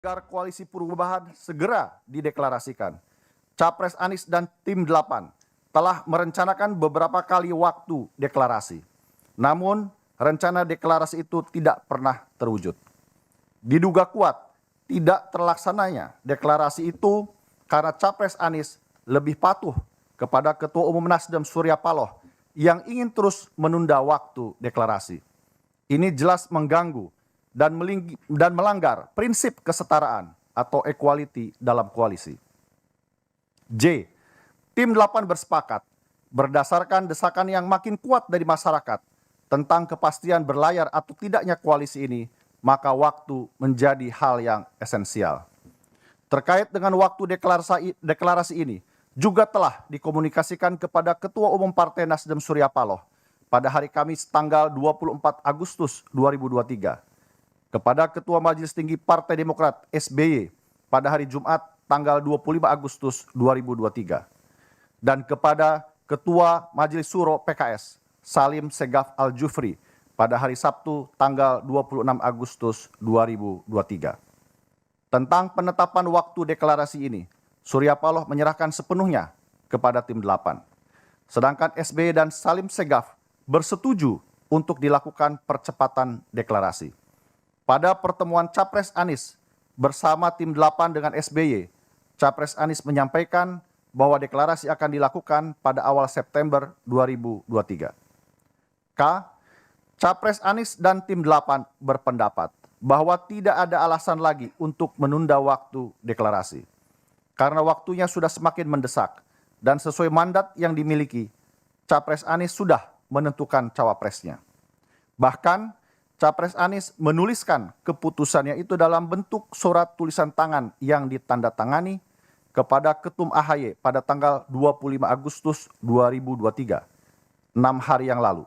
Agar koalisi perubahan segera dideklarasikan. Capres Anies dan tim 8 telah merencanakan beberapa kali waktu deklarasi. Namun, rencana deklarasi itu tidak pernah terwujud. Diduga kuat tidak terlaksananya deklarasi itu karena Capres Anies lebih patuh kepada Ketua Umum Nasdem Surya Paloh yang ingin terus menunda waktu deklarasi. Ini jelas mengganggu dan melanggar prinsip kesetaraan atau equality dalam koalisi. J. Tim 8 bersepakat berdasarkan desakan yang makin kuat dari masyarakat tentang kepastian berlayar atau tidaknya koalisi ini, maka waktu menjadi hal yang esensial. Terkait dengan waktu deklarasi ini, juga telah dikomunikasikan kepada Ketua Umum Partai Nasdem Surya Paloh pada hari Kamis tanggal 24 Agustus 2023, kepada Ketua Majelis Tinggi Partai Demokrat SBY pada hari Jumat tanggal 25 Agustus 2023, dan kepada Ketua Majelis Suro PKS Salim Segaf Al-Jufri pada hari Sabtu tanggal 26 Agustus 2023. Tentang penetapan waktu deklarasi ini, Surya Paloh menyerahkan sepenuhnya kepada tim 8. Sedangkan SBY dan Salim Segaf bersetuju untuk dilakukan percepatan deklarasi. Pada pertemuan Capres Anies bersama tim 8 dengan SBY, Capres Anies menyampaikan bahwa deklarasi akan dilakukan pada awal September 2023. K. Capres Anies dan tim 8 berpendapat bahwa tidak ada alasan lagi untuk menunda waktu deklarasi. Karena waktunya sudah semakin mendesak dan sesuai mandat yang dimiliki, Capres Anies sudah menentukan cawapresnya. Bahkan, Capres Anies menuliskan keputusannya itu dalam bentuk surat tulisan tangan yang ditandatangani kepada Ketum AHY pada tanggal 25 Agustus 2023, 6 hari yang lalu.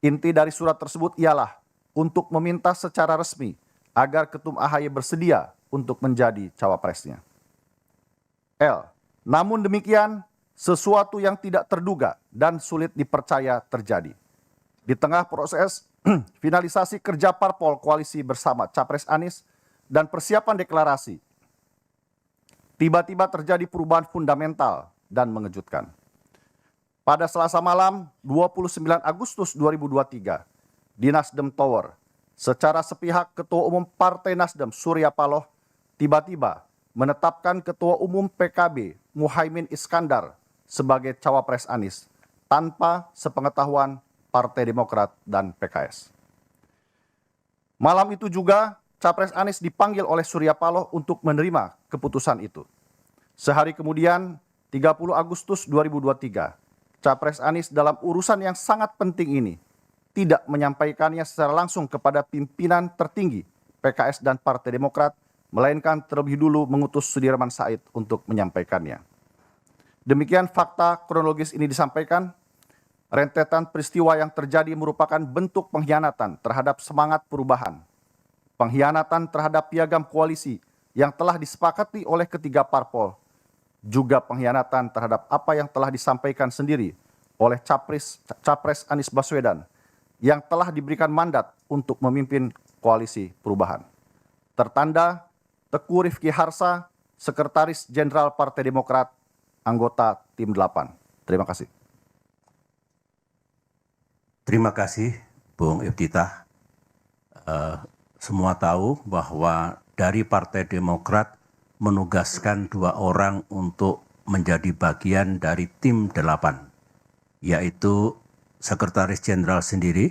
Inti dari surat tersebut ialah untuk meminta secara resmi agar Ketum AHY bersedia untuk menjadi cawapresnya. L. Namun demikian, sesuatu yang tidak terduga dan sulit dipercaya terjadi. Di tengah proses finalisasi kerja parpol koalisi bersama Capres Anies dan persiapan deklarasi, tiba-tiba terjadi perubahan fundamental dan mengejutkan. Pada Selasa malam 29 Agustus 2023, di Nasdem Tower, secara sepihak Ketua Umum Partai Nasdem Surya Paloh tiba-tiba menetapkan Ketua Umum PKB Muhaimin Iskandar sebagai cawapres Anies tanpa sepengetahuan Partai Demokrat dan PKS. Malam itu juga Capres Anies dipanggil oleh Surya Paloh untuk menerima keputusan itu. Sehari kemudian, 30 Agustus 2023, Capres Anies dalam urusan yang sangat penting ini tidak menyampaikannya secara langsung kepada pimpinan tertinggi PKS dan Partai Demokrat, melainkan terlebih dulu mengutus Sudirman Said untuk menyampaikannya. Demikian fakta kronologis ini disampaikan. Rentetan peristiwa yang terjadi merupakan bentuk pengkhianatan terhadap semangat perubahan, pengkhianatan terhadap piagam koalisi yang telah disepakati oleh ketiga parpol, juga pengkhianatan terhadap apa yang telah disampaikan sendiri oleh Capres Anies Baswedan yang telah diberikan mandat untuk memimpin koalisi perubahan. Tertanda Teguh Rifki Harsa, Sekretaris Jenderal Partai Demokrat, anggota tim 8. Terima kasih. Terima kasih, Bung Iftitah. Semua tahu bahwa dari Partai Demokrat menugaskan 2 orang untuk menjadi bagian dari tim 8, yaitu Sekretaris Jenderal sendiri,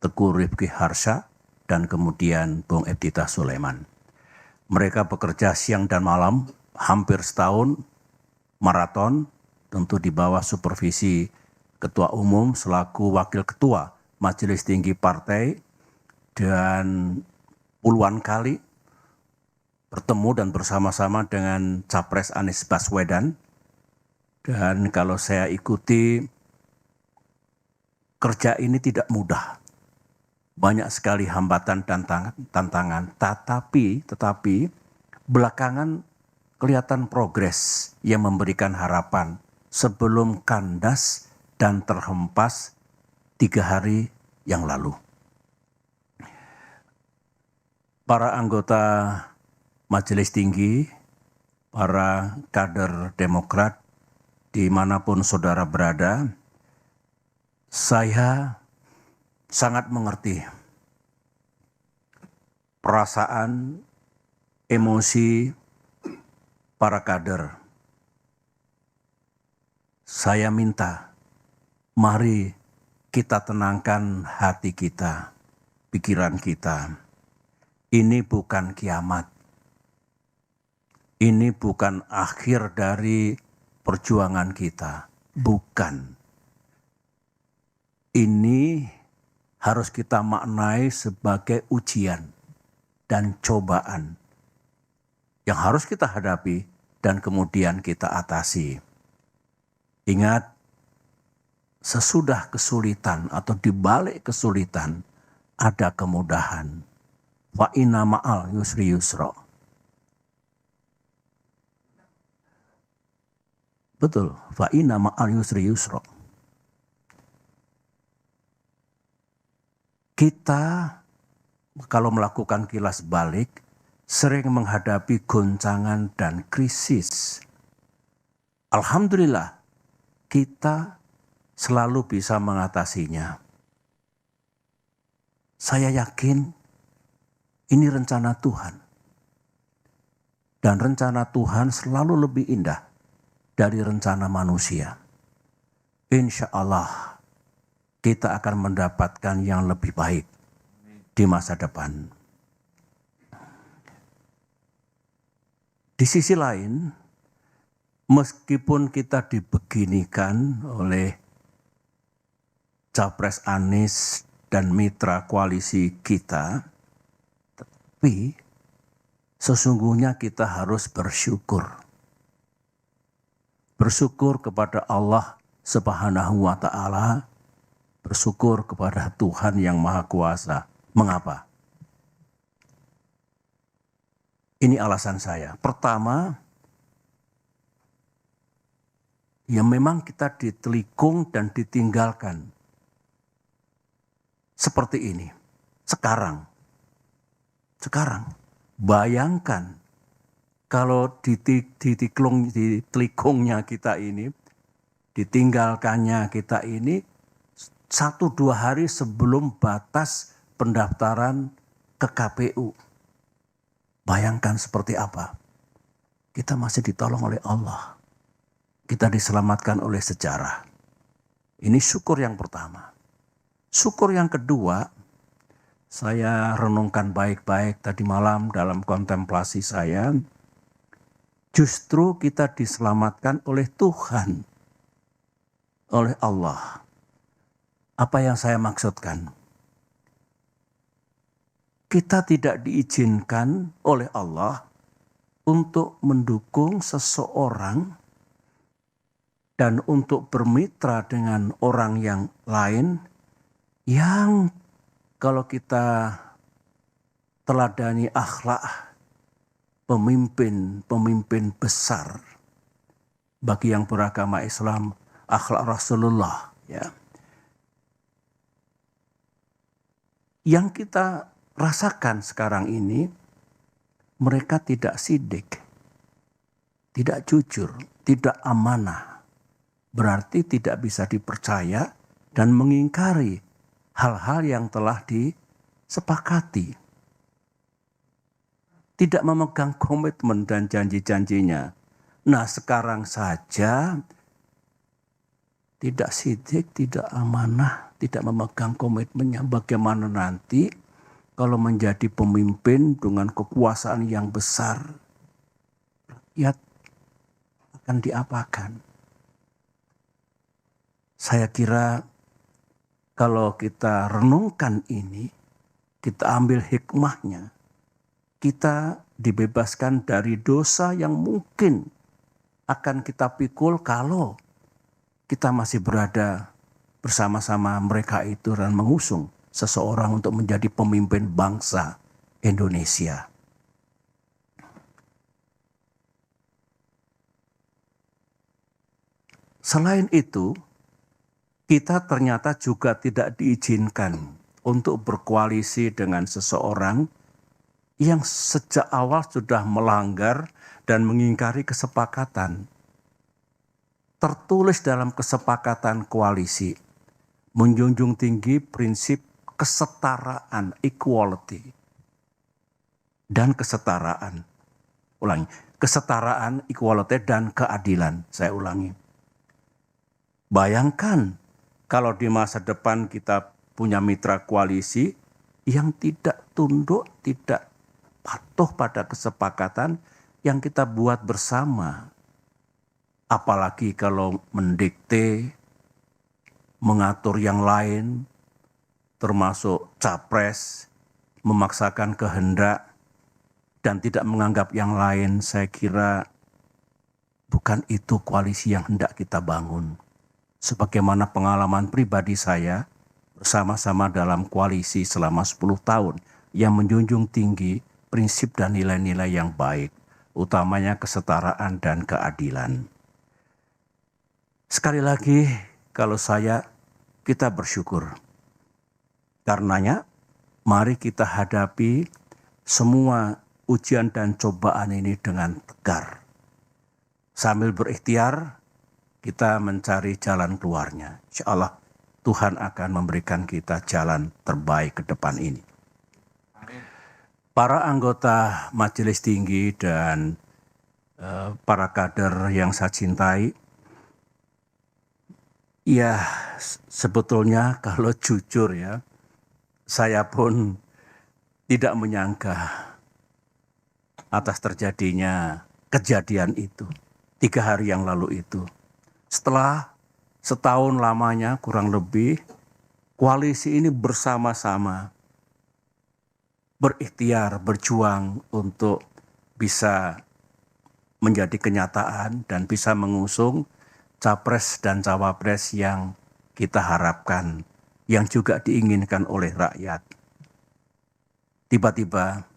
Teguh Rifki Harsha, dan kemudian Bung Iftitah Sulaiman. Mereka bekerja siang dan malam, hampir setahun, maraton, tentu di bawah supervisi Ketua Umum selaku Wakil Ketua Majelis Tinggi Partai, dan puluhan kali bertemu dan bersama-sama dengan Capres Anies Baswedan. Dan kalau saya ikuti, kerja ini tidak mudah. Banyak sekali hambatan dan tantangan, tetapi belakangan kelihatan progres yang memberikan harapan sebelum kandas dan terhempas 3 hari yang lalu. Para anggota Majelis Tinggi, para kader Demokrat, dimanapun saudara berada, saya sangat mengerti perasaan, emosi para kader. Saya minta, mari kita tenangkan hati kita, pikiran kita. Ini bukan kiamat. Ini bukan akhir dari perjuangan kita. Bukan. Ini harus kita maknai sebagai ujian dan cobaan yang harus kita hadapi dan kemudian kita atasi. Ingat, sesudah kesulitan atau di balik kesulitan ada kemudahan. Wa inna ma'al yusri yusra. Betul, fa inna ma'al yusri yusra. Kita kalau melakukan kilas balik sering menghadapi goncangan dan krisis. Alhamdulillah kita selalu bisa mengatasinya. Saya yakin ini rencana Tuhan. Dan rencana Tuhan selalu lebih indah dari rencana manusia. Insya Allah kita akan mendapatkan yang lebih baik di masa depan. Di sisi lain, meskipun kita dibeginikan oleh Capres Anies dan mitra koalisi kita, tapi sesungguhnya kita harus bersyukur. Bersyukur kepada Allah Subhanahu wa Ta'ala, bersyukur kepada Tuhan yang Maha Kuasa. Mengapa? Ini alasan saya. Pertama, ya memang kita ditelikung dan ditinggalkan. Seperti ini. Sekarang, bayangkan kalau ditelikungnya kita ini, ditinggalkannya kita ini, 1-2 hari sebelum batas pendaftaran ke KPU. Bayangkan seperti apa. Kita masih ditolong oleh Allah. Kita diselamatkan oleh sejarah. Ini syukur yang pertama. Syukur yang kedua, saya renungkan baik-baik tadi malam dalam kontemplasi saya. Justru kita diselamatkan oleh Tuhan. Oleh Allah. Apa yang saya maksudkan? Kita tidak diizinkan oleh Allah untuk mendukung seseorang dan untuk bermitra dengan orang yang lain yang kalau kita teladani akhlak pemimpin besar bagi yang beragama Islam, akhlak Rasulullah, ya. Yang kita rasakan sekarang ini, mereka tidak sidik, tidak jujur, tidak amanah. Berarti tidak bisa dipercaya dan mengingkari hal-hal yang telah disepakati. Tidak memegang komitmen dan janji-janjinya. Nah sekarang saja tidak sidik, tidak amanah, tidak memegang komitmennya. Bagaimana nanti kalau menjadi pemimpin dengan kekuasaan yang besar, rakyat akan diapakan? Saya kira kalau kita renungkan ini, kita ambil hikmahnya, kita dibebaskan dari dosa yang mungkin akan kita pikul kalau kita masih berada bersama-sama mereka itu dan mengusung seseorang untuk menjadi pemimpin bangsa Indonesia. Selain itu, kita ternyata juga tidak diizinkan untuk berkoalisi dengan seseorang yang sejak awal sudah melanggar dan mengingkari kesepakatan. Tertulis dalam kesepakatan koalisi, menjunjung tinggi prinsip kesetaraan, equality, dan kesetaraan. Ulangi, kesetaraan, equality, dan keadilan. Saya ulangi. Bayangkan kalau di masa depan kita punya mitra koalisi yang tidak tunduk, tidak patuh pada kesepakatan yang kita buat bersama. Apalagi kalau mendikte, mengatur yang lain, termasuk capres, memaksakan kehendak, dan tidak menganggap yang lain, saya kira bukan itu koalisi yang hendak kita bangun. Sebagaimana pengalaman pribadi saya bersama-sama dalam koalisi selama 10 tahun yang menjunjung tinggi prinsip dan nilai-nilai yang baik, utamanya kesetaraan dan keadilan. Sekali lagi, kalau kita bersyukur. Karenanya, mari kita hadapi semua ujian dan cobaan ini dengan tegar. Sambil berikhtiar, kita mencari jalan keluarnya. Insya Allah Tuhan akan memberikan kita jalan terbaik ke depan ini. Para anggota Majelis Tinggi dan para kader yang saya cintai, ya sebetulnya kalau jujur ya, saya pun tidak menyangka atas terjadinya kejadian itu, 3 hari yang lalu itu. Setelah setahun lamanya kurang lebih, koalisi ini bersama-sama berikhtiar, berjuang untuk bisa menjadi kenyataan dan bisa mengusung capres dan cawapres yang kita harapkan, yang juga diinginkan oleh rakyat. Tiba-tiba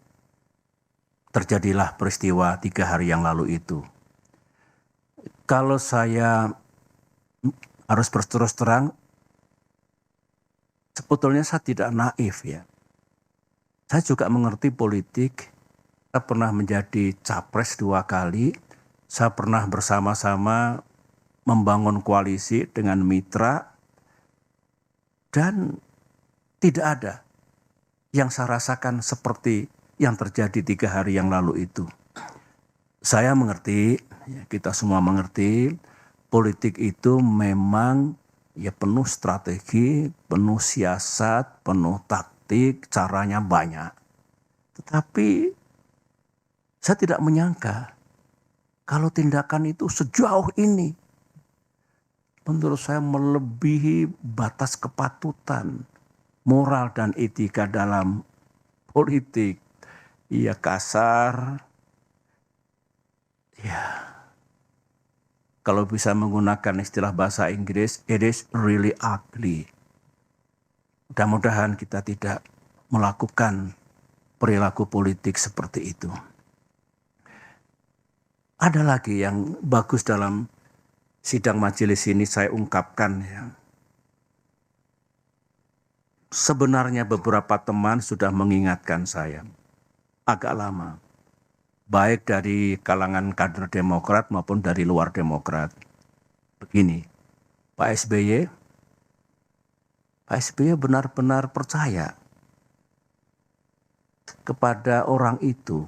terjadilah peristiwa 3 hari yang lalu itu. Kalau saya harus berterus terang, sebetulnya saya tidak naif ya. Saya juga mengerti politik. Saya pernah menjadi capres 2 kali. Saya pernah bersama-sama membangun koalisi dengan mitra. Dan tidak ada yang saya rasakan seperti yang terjadi 3 hari yang lalu itu. Saya mengerti, kita semua mengerti, politik itu memang ya penuh strategi, penuh siasat, penuh taktik, caranya banyak. Tetapi saya tidak menyangka kalau tindakan itu sejauh ini, menurut saya melebihi batas kepatutan, moral dan etika dalam politik. Iya kasar, ya kalau bisa menggunakan istilah bahasa Inggris, it is really ugly. Mudah-mudahan kita tidak melakukan perilaku politik seperti itu. Ada lagi yang bagus dalam sidang majelis ini saya ungkapkan ya. Sebenarnya beberapa teman sudah mengingatkan saya agak lama, baik dari kalangan kader Demokrat maupun dari luar Demokrat. Begini, Pak SBY benar-benar percaya kepada orang itu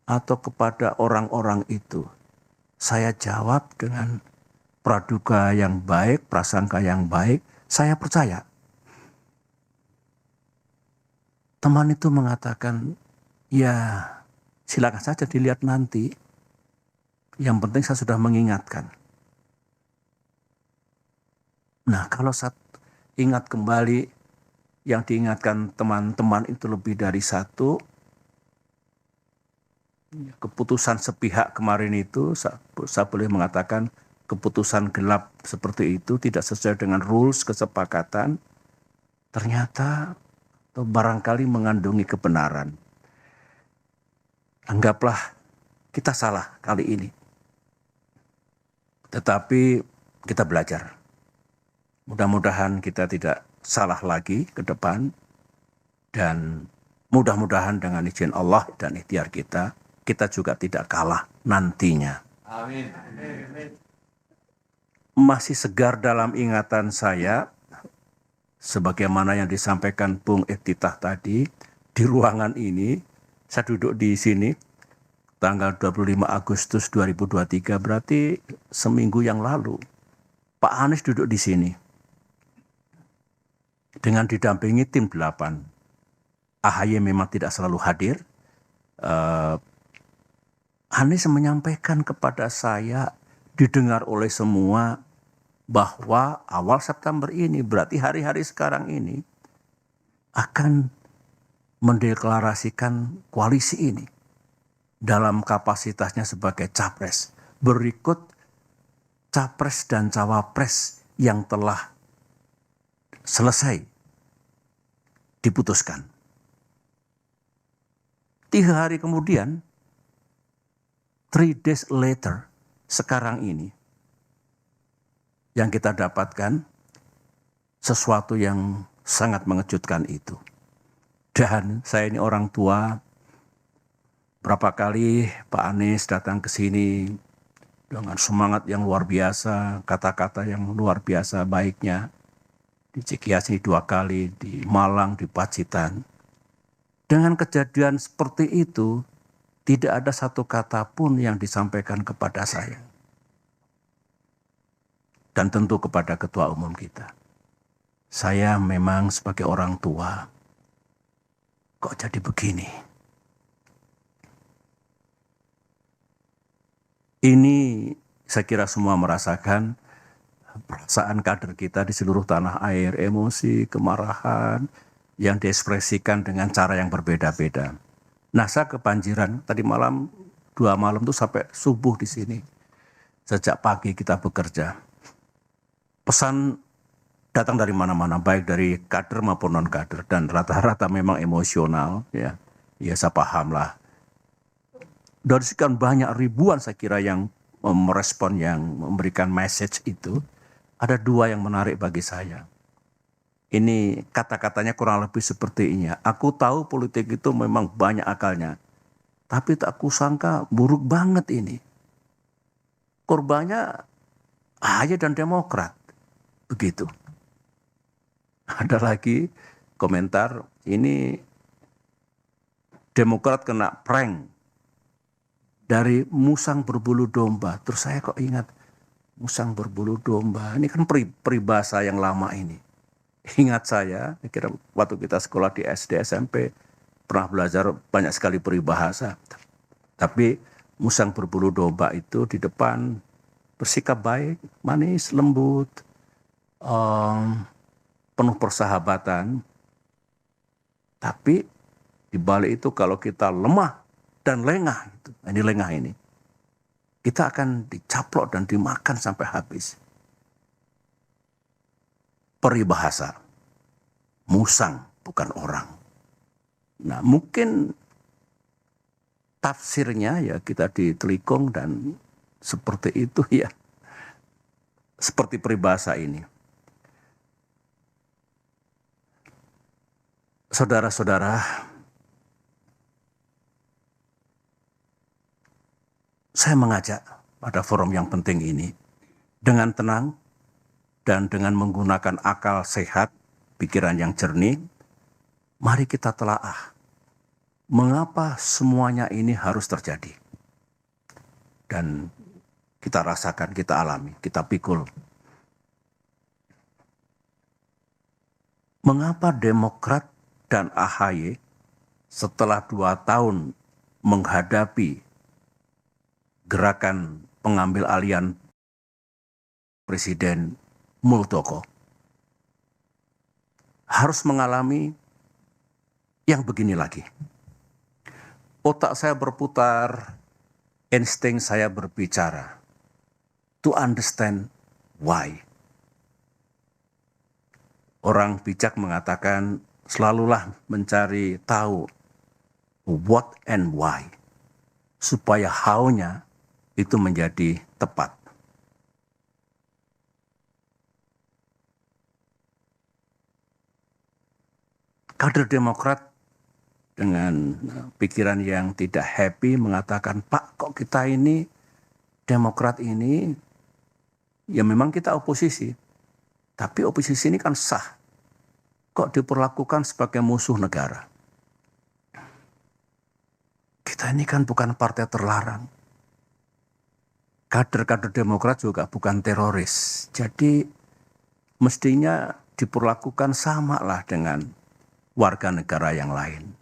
atau kepada orang-orang itu. Saya jawab dengan praduga yang baik, prasangka yang baik, saya percaya. Teman itu mengatakan, ya silakan saja dilihat nanti. Yang penting saya sudah mengingatkan. Nah kalau saya ingat kembali, yang diingatkan teman-teman itu lebih dari satu. Keputusan sepihak kemarin itu, saya boleh mengatakan keputusan gelap seperti itu, tidak sesuai dengan rules kesepakatan. Ternyata atau barangkali mengandungi kebenaran. Anggaplah kita salah kali ini. Tetapi kita belajar. Mudah-mudahan kita tidak salah lagi ke depan. Dan mudah-mudahan dengan izin Allah dan ikhtiar kita, kita juga tidak kalah nantinya. Amin. Masih segar dalam ingatan saya, sebagaimana yang disampaikan Bung Iftitah tadi, di ruangan ini, saya duduk di sini, tanggal 25 Agustus 2023, berarti seminggu yang lalu, Pak Anies duduk di sini, dengan didampingi tim 8. AHY memang tidak selalu hadir. Anies menyampaikan kepada saya, didengar oleh semua, bahwa awal September ini, berarti hari-hari sekarang ini, akan mendeklarasikan koalisi ini dalam kapasitasnya sebagai capres. Berikut capres dan cawapres yang telah selesai diputuskan. 3 hari kemudian, 3 days later, sekarang ini, yang kita dapatkan sesuatu yang sangat mengejutkan itu. Dan saya ini orang tua, berapa kali Pak Anies datang ke sini dengan semangat yang luar biasa, kata-kata yang luar biasa baiknya. Di Cikiasi 2 kali, di Malang, di Pacitan. Dengan kejadian seperti itu, tidak ada satu kata pun yang disampaikan kepada saya. Dan tentu kepada Ketua Umum kita. Saya memang sebagai orang tua, kok jadi begini? Ini saya kira semua merasakan perasaan kader kita di seluruh tanah air, emosi, kemarahan, yang diekspresikan dengan cara yang berbeda-beda. Nah, saya kebanjiran, tadi malam, 2 malam tuh sampai subuh di sini. Sejak pagi kita bekerja. Pesan datang dari mana-mana, baik dari kader maupun non-kader, dan rata-rata memang emosional, ya. Ya, saya paham lah. Dari sekian banyak ribuan saya kira yang merespon, yang memberikan message itu, ada 2 yang menarik bagi saya. Ini kata-katanya kurang lebih seperti ini. Aku tahu politik itu memang banyak akalnya, tapi tak kusangka buruk banget ini. Korbannya AHY dan Demokrat. Begitu. Ada lagi komentar, ini Demokrat kena prank dari musang berbulu domba. Terus saya kok ingat, musang berbulu domba, ini kan peribahasa yang lama ini. Ingat saya kira waktu kita sekolah di SD, SMP, pernah belajar banyak sekali peribahasa. Tapi musang berbulu domba itu di depan bersikap baik, manis, lembut, penuh persahabatan. Tapi di balik itu kalau kita lemah dan lengah, ini lengah ini, kita akan dicaplok dan dimakan sampai habis. Peribahasa, musang bukan orang. Nah, mungkin tafsirnya ya kita ditelikung dan seperti itu ya. Seperti peribahasa ini. Saudara-saudara, saya mengajak pada forum yang penting ini dengan tenang dan dengan menggunakan akal sehat, pikiran yang jernih, mari kita telaah mengapa semuanya ini harus terjadi. Dan kita rasakan, kita alami, kita pikul. Mengapa Demokrat dan AHY setelah 2 tahun menghadapi gerakan pengambil alihan Presiden Muldoko harus mengalami yang begini lagi. Otak saya berputar, insting saya berbicara. To understand why. Orang bijak mengatakan selalulah mencari tahu what and why. Supaya how-nya itu menjadi tepat. Kader Demokrat dengan pikiran yang tidak happy mengatakan, Pak, kok kita ini Demokrat ini, ya memang kita oposisi, tapi oposisi ini kan sah. Kok diperlakukan sebagai musuh negara? Kita ini kan bukan partai terlarang. Kader-kader Demokrat juga bukan teroris. Jadi mestinya diperlakukan sama lah dengan warga negara yang lain.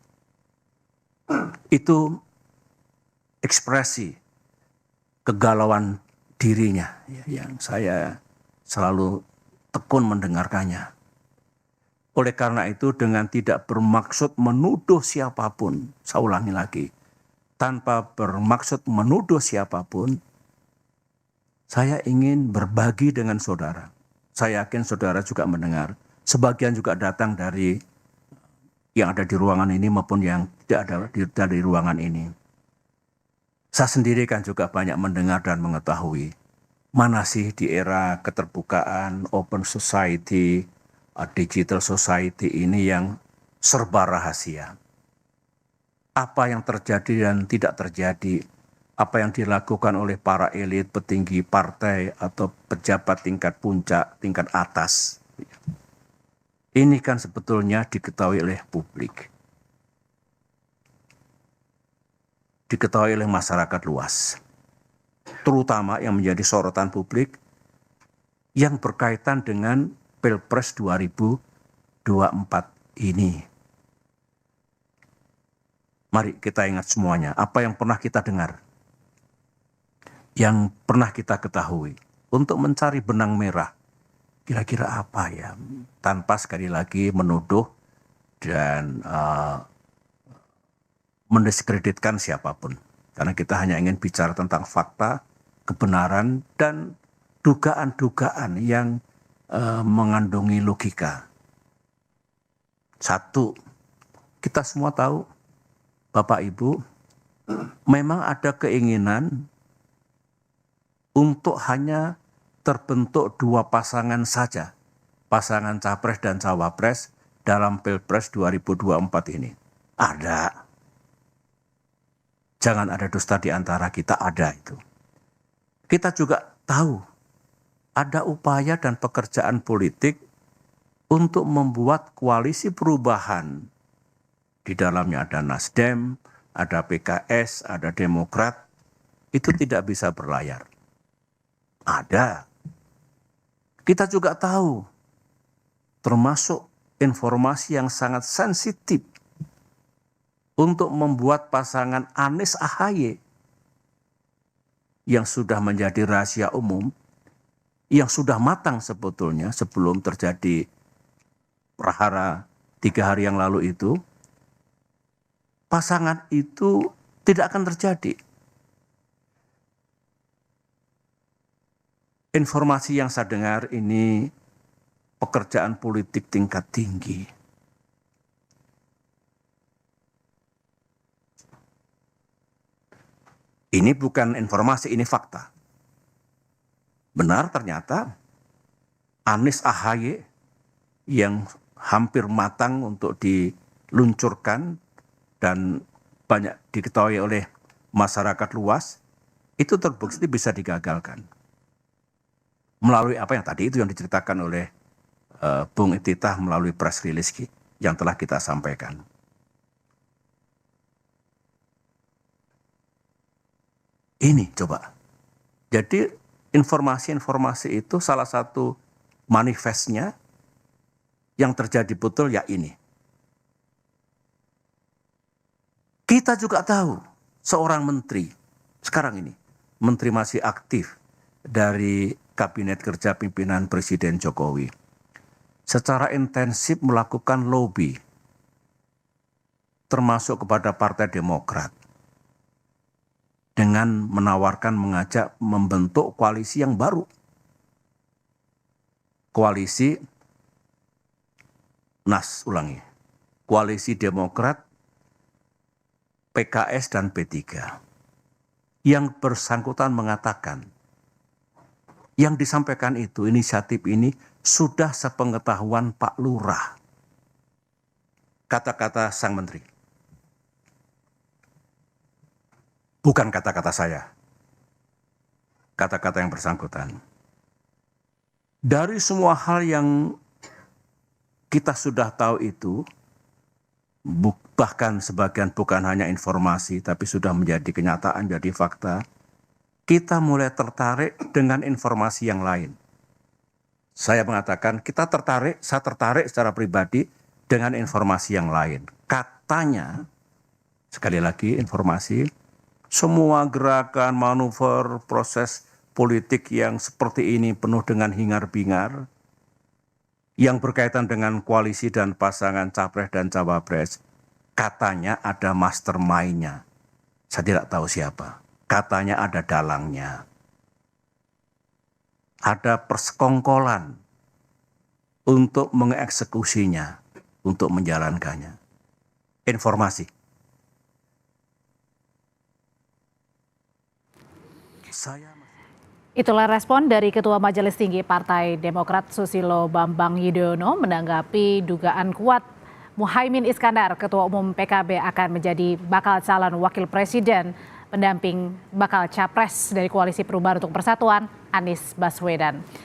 Itu ekspresi kegalauan dirinya yang saya selalu tekun mendengarkannya. Oleh karena itu dengan tidak bermaksud menuduh siapapun, saya ulangi lagi, tanpa bermaksud menuduh siapapun, saya ingin berbagi dengan saudara. Saya yakin saudara juga mendengar. Sebagian juga datang dari yang ada di ruangan ini maupun yang tidak ada dari ruangan ini. Saya sendiri kan juga banyak mendengar dan mengetahui mana sih di era keterbukaan, open society, digital society ini yang serba rahasia. Apa yang terjadi dan tidak terjadi, apa yang dilakukan oleh para elit, petinggi partai atau pejabat tingkat puncak, tingkat atas. Ini kan sebetulnya diketahui oleh publik. Diketahui oleh masyarakat luas. Terutama yang menjadi sorotan publik yang berkaitan dengan Pilpres 2024 ini. Mari kita ingat semuanya, apa yang pernah kita dengar, yang pernah kita ketahui, untuk mencari benang merah. Kira-kira apa ya, tanpa sekali lagi menuduh dan mendiskreditkan siapapun. Karena kita hanya ingin bicara tentang fakta, kebenaran, dan dugaan-dugaan yang mengandungi logika. Satu, kita semua tahu, Bapak Ibu, memang ada keinginan untuk hanya terbentuk dua pasangan saja, pasangan capres dan cawapres dalam Pilpres 2024 ini. Ada. Jangan ada dusta di antara kita, ada itu. Kita juga tahu ada upaya dan pekerjaan politik untuk membuat koalisi perubahan. Di dalamnya ada Nasdem, ada PKS, ada Demokrat. Itu tidak bisa berlayar. Ada. Kita juga tahu, termasuk informasi yang sangat sensitif untuk membuat pasangan Anies Ahaye yang sudah menjadi rahasia umum, yang sudah matang sebetulnya sebelum terjadi prahara 3 hari yang lalu itu, pasangan itu tidak akan terjadi. Informasi yang saya dengar ini pekerjaan politik tingkat tinggi. Ini bukan informasi, ini fakta. Benar ternyata Anies Ahaye yang hampir matang untuk diluncurkan dan banyak diketahui oleh masyarakat luas, itu terbukti bisa digagalkan. Melalui apa yang tadi itu yang diceritakan oleh Bung Ititah melalui press release yang telah kita sampaikan. Ini coba. Jadi informasi-informasi itu salah satu manifestnya yang terjadi betul ya ini. Kita juga tahu seorang menteri sekarang ini, menteri masih aktif dari Kabinet Kerja Pimpinan Presiden Jokowi, secara intensif melakukan lobby, termasuk kepada Partai Demokrat, dengan menawarkan, mengajak membentuk koalisi yang baru. Koalisi Koalisi Demokrat, PKS dan P3. Yang bersangkutan mengatakan, yang disampaikan itu, inisiatif ini sudah sepengetahuan Pak Lurah. Kata-kata sang menteri. Bukan kata-kata saya, kata-kata yang bersangkutan. Dari semua hal yang kita sudah tahu itu, bahkan sebagian bukan hanya informasi, tapi sudah menjadi kenyataan, jadi fakta, kita mulai tertarik dengan informasi yang lain. Saya mengatakan saya tertarik secara pribadi dengan informasi yang lain. Katanya, sekali lagi informasi, semua gerakan, manuver, proses politik yang seperti ini penuh dengan hingar-bingar, yang berkaitan dengan koalisi dan pasangan capres dan cawapres, katanya ada mastermind-nya. Saya tidak tahu siapa. Katanya ada dalangnya. Ada persekongkolan untuk mengeksekusinya, untuk menjalankannya. Informasi. Itulah respon dari Ketua Majelis Tinggi Partai Demokrat Susilo Bambang Yudhoyono menanggapi dugaan kuat Muhaimin Iskandar, Ketua Umum PKB akan menjadi bakal calon wakil presiden pendamping bakal capres dari Koalisi Perubahan untuk Persatuan, Anies Baswedan.